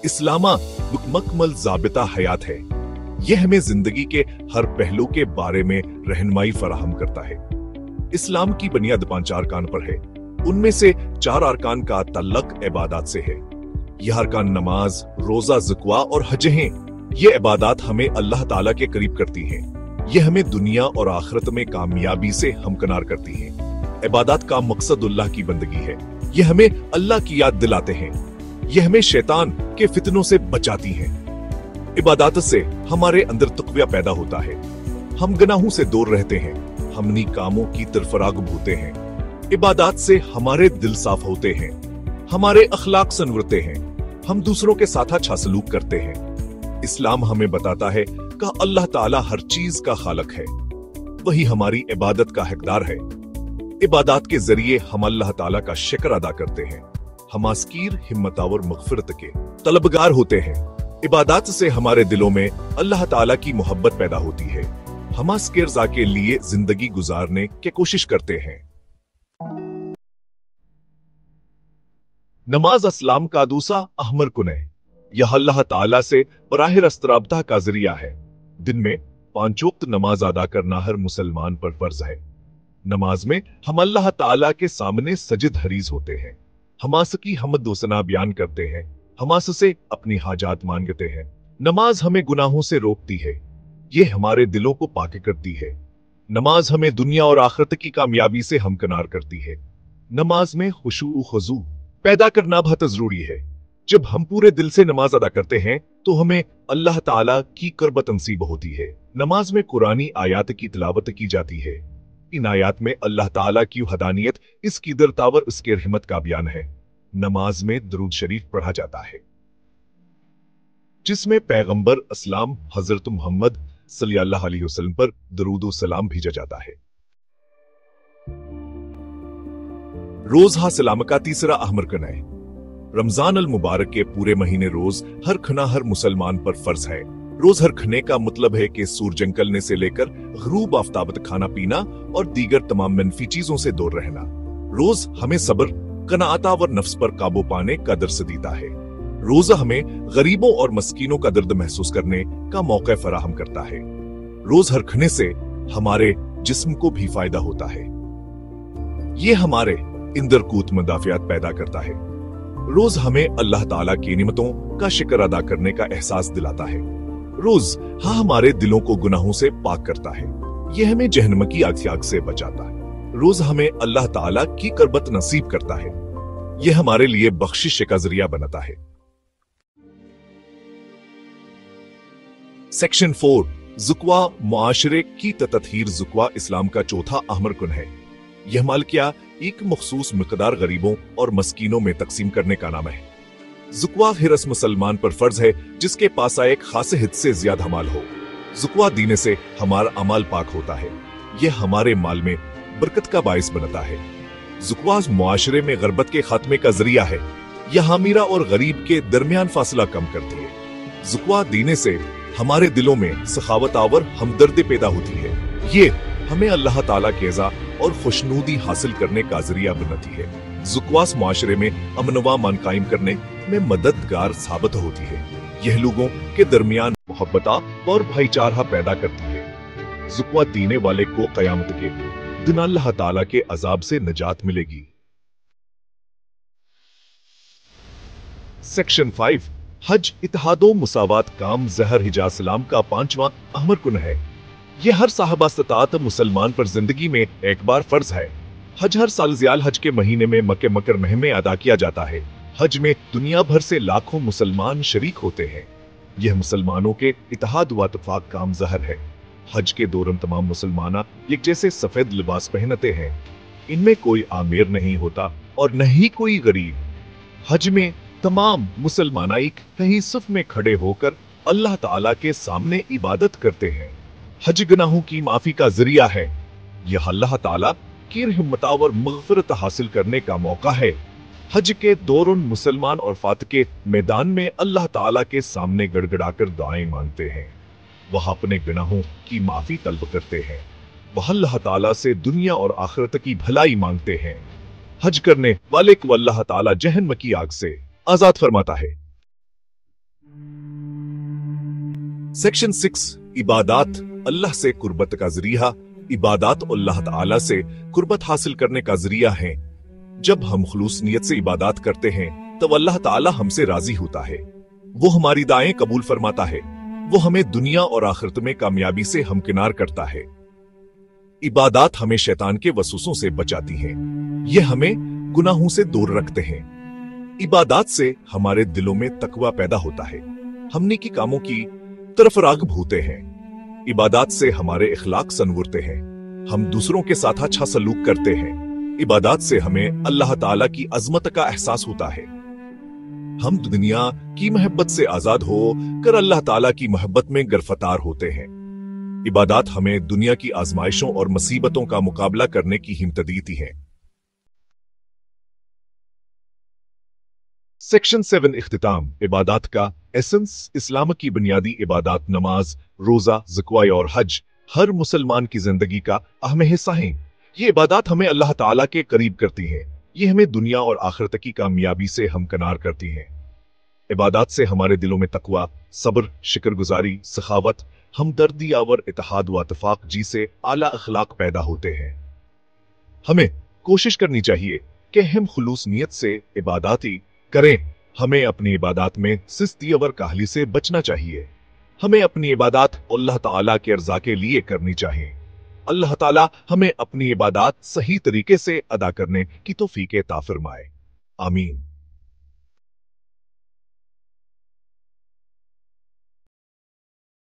इस्लामा मुकम्मल ज़ाबिता हयात है। यह हमें जिंदगी के हर पहलू के बारे में रहनुमाई फराहम करता है। इस्लाम की बुनियाद 5 अरकान पर है। उनमें से 4 अरकान का तल्लक इबादत से है। यह अरकान नमाज, रोजा, ज़क़वा और हज हैं। ये इबादत हमें अल्लाह ताला के करीब करती हैं। यह हमें दुनिया और आखिरत में कामयाबी से हमकनार करती हैं। इबादत का मकसद अल्लाह की बंदगी है। यह हमें अल्लाह की याद दिलाते हैं। यह हमें शैतान के फितनों से बचाती हैं। इबादत से हमारे अंदर तक़वा पैदा होता है। हम गुनाहों से दूर रहते हैं। हम नेक कामों की तरफ राग़िब होते हैं। इबादत से हमारे दिल साफ होते हैं। हमारे अखलाक संवरते हैं। हम दूसरों के साथ अच्छा सलूक करते हैं। इस्लाम हमें बताता है कि अल्लाह ताला हर चीज का खालिक है। वही हमारी इबादत का हकदार है। इबादत के जरिए हम अल्लाह ताला का शुक्र अदा करते हैं। हम आस्कीर, हिम्मतावर, मग़फ़िरत के तलबगार होते हैं। इबादत से हमारे दिलों में अल्लाह ताला की मोहब्बत पैदा होती है। हम आस्कीर रज़ा के लिए जिंदगी गुजारने की कोशिश करते हैं। नमाज इस्लाम का दूसरा अहम रुकन है। यह अल्लाह ताला से बराह रास्त राब्ता का जरिया है। दिन में 5 वक्त नमाज अदा करना हर मुसलमान पर फर्ज है। नमाज में हम अल्लाह ताला के सामने सजद हरीज होते हैं। हमास की हमद व सना बयान करते हैं। हमास से अपनी हाजात मांगते हैं। नमाज हमें गुनाहों से रोकती है। ये हमारे दिलों को पाक करती है। नमाज हमें दुनिया और आखिरत की कामयाबी से हमकनार करती है। नमाज में खुशू खुजू पैदा करना बहुत जरूरी है। जब हम पूरे दिल से नमाज अदा करते हैं तो हमें अल्लाह ताला की कुर्बत नसीब होती है। नमाज में कुरानी आयात की तिलावत की जाती है। इन आयात में अल्लाह ताला की हदानियत, इसकी दरतावर, उसके रहमत का बयान है। नमाज में दरूद शरीफ पढ़ा जाता है जिसमें पैगंबर अस्लाम हजरत मोहम्मद सल्लल्लाहु अलैहि वसल्लम पर दरूद व सलाम भेजा जाता है। रोज़ा सलाम का तीसरा अहम रुकन है। रमजान अल मुबारक के पूरे महीने रोज हर खाना हर मुसलमान पर फर्ज है। रोज हर खाने का मतलब है कि सूरज निकलने से लेकर ग़ुरूब आफ्ताब तक खाना पीना और दीगर तमाम मनफी चीजों से दूर रहना। रोज हमें सब्र, कनाअत और नफ्स पर काबू पाने का दर्स देता है। रोजा हमें गरीबों और मस्कीनों का दर्द महसूस करने का मौका फराहम करता है। रोज हर खाने से हमारे जिस्म को भी फायदा होता है। ये हमारे इंदर कूत मदाफियात पैदा करता है। रोज हमें अल्लाह ताला की निमतों का शुक्र अदा करने का एहसास दिलाता है। रोज हमारे दिलों को गुनाहों से पाक करता है। यह हमें जहन्नम की आग से बचाता है। रोज हमें अल्लाह ताला की कुर्बत नसीब करता है। यह हमारे लिए बख्शिश का जरिया बनता है। सेक्शन 4 ज़क़वा मुआशरे की ततहीर। ज़क़वा इस्लाम का चौथा अहम रुकन है। यह माल क्या एक मखसूस मिकदार गरीबों और मस्कीनों में तकसीम करने का नाम है। ज़क़वा हर उस मुसलमान पर फर्ज है जिसके पास एक खास हित से ज्यादा माल हो। ज़क़वा देने से हमारा अमाल पाक होता है। यह हमारे माल में बरकत का बाइस बनता है। ज़क़वा मुआशरे में ग़रबत के खात्मे का जरिया है। यह अमीरा और गरीब के दरमियान फासला कम करती है। ज़क़वा देने से हमारे दिलों में सखावत आवर हमदर्दी पैदा होती है। ये हमें अल्लाह ताला के रज़ा और खुशनूदी हासिल करने का जरिया बनती है। ज़क़वा मुआशरे में अमन व अमान कायम करने में मददगार साबित होती है। यह लोगों के दरमियान मोहब्बत और भाईचारा पैदा करती है। ज़क़वा देने वाले को क़यामत के दिन अल्लाह ताला के अजाब से निजात मिलेगी। सेक्शन 5 हज इत्तेहादो मुसावात काम ज़हर हिजाज सलाम का 5वां अहम रुकन है। यह हर साहब इस्तात मुसलमान पर जिंदगी में एक बार फर्ज है। हज हर साल ज़ियाल हज के महीने में मक्के मुकर्रमा में अदा किया जाता है। हज में दुनिया भर से लाखों मुसलमान शरीक होते हैं। यह मुसलमानों के इत्तेहाद व इत्तेफाक काम ज़हर है। हज के दौरान तमाम मुसलमान एक जैसे सफेद लिबास पहनते हैं। इनमें कोई आमिर नहीं होता और न ही कोई गरीब। हज में तमाम मुसलमान एक ही सफ में खड़े होकर अल्लाह ताला के सामने इबादत करते हैं। हज गुनाहों की माफी का जरिया है। यह अल्लाह ताला की रहमत और मग़फ़िरत हासिल करने का मौका है। हज के दौरान मुसलमान और फात के मैदान में अल्लाह ताला के सामने गड़गड़ाकर दुआएं मांगते हैं। वह अपने गुनाहों की माफी तलब करते हैं। वह अल्लाह ताला से दुनिया और आखिरत की भलाई मांगते हैं। हज करने वाले को अल्लाह ताला जहन्नम की आग से आजाद फरमाता है। सेक्शन 6 इबादात अल्लाह से कुर्बत का जरिया। इबादात अल्लाह ताला से कुर्बत हासिल करने का जरिया है। जब हम खुलूस नियत से इबादत करते हैं तब अल्लाह ताला हमसे राजी होता है, वो हमारी दाएं कबूल फरमाता है, वो हमें दुनिया और आखिरत में कामयाबी से हमकिनार करता है। इबादत हमें शैतान के वसूसों से बचाती हैं, ये हमें गुनाहों से दूर रखते हैं। इबादत से हमारे दिलों में तकवा पैदा होता है, हम नेकी कामों की तरफ राग़िब होते हैं। इबादत से हमारे इखलाक संवरते हैं, हम दूसरों के साथ अच्छा सलूक करते हैं। इबादत से हमें अल्लाह ताला की अजमत का एहसास होता है, हम दुनिया की मोहब्बत से आजाद हो कर अल्लाह ताला की मोहब्बत में गिरफ्तार होते हैं। इबादत हमें दुनिया की आजमाइशों और मुसीबतों का मुकाबला करने की हिम्मत देती है। सेक्शन 7 इख्तिताम इबादत का एसेंस। इस्लाम की बुनियादी इबादत नमाज, रोजा, ज़कात और हज हर मुसलमान की जिंदगी का अहम हिस्सा है। ये इबादत हमें अल्लाह ताला के करीब करती है, ये हमें दुनिया और आखिरत की कामयाबी से हमकिनार करती हैं। इबादत से हमारे दिलों में तकवा, सब्र, शुक्रगुजारी, सखावत, हमदर्दी और इत्तेहाद व इत्तेफाक जी से आला अखलाक पैदा होते हैं। हमें कोशिश करनी चाहिए कि हम खुलूस नियत से इबादत करें। हमें अपनी इबादत में सुस्ती और काहली से बचना चाहिए। हमें अपनी इबादत अल्लाह ताला के रज़ा के लिए करनी चाहिए। अल्लाह ताला हमें अपनी इबादत सही तरीके से अदा करने की तौफीक अता फरमाए। आमीन।